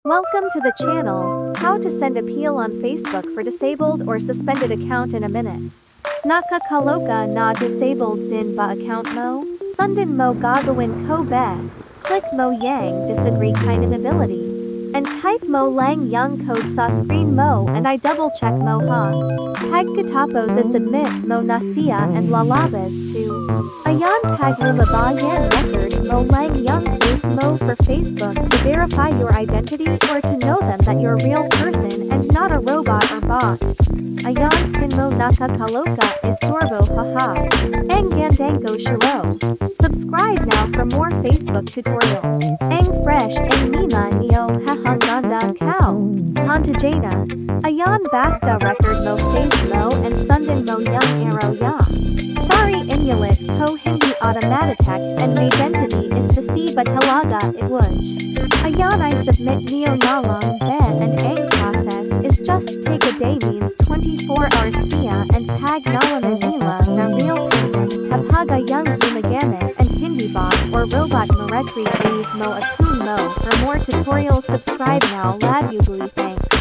Welcome to the channel, How to Send Appeal on Facebook for Disabled or Suspended Account in a Minute. Nakakaloka na disabled din ba account mo? Sundin mo gagawin ko ba? Click mo yang disagree kind of ability. And type mo lang yung code sa screen mo and I double check mo ha. Pagkatapos submit mo na siya and lalabas to. Ayan paglulaba yan record mo lang yung face mo for Facebook to verify your identity or to know them that you're a real person and not a robot or bot. Ayan skin mo nakakaloka istorbo haha. Ang gandango shiro. Subscribe now for more Facebook tutorial. Ang fresh ang mima neo hahanganda cow. Contagena. Ayan basta record mo face mo and sundin mo yung arrow ya. Sorry inulit ko hindi automatic and may identity if the ba talaga it would. Ayan I submit neo nalang ben and ang process is just take a day means 24 hours siya and pag nalaman nila na real person tapaga yung gumagamit and hindi bot or robot mo retrieve mo at mo. For more tutorials subscribe now love you thanks.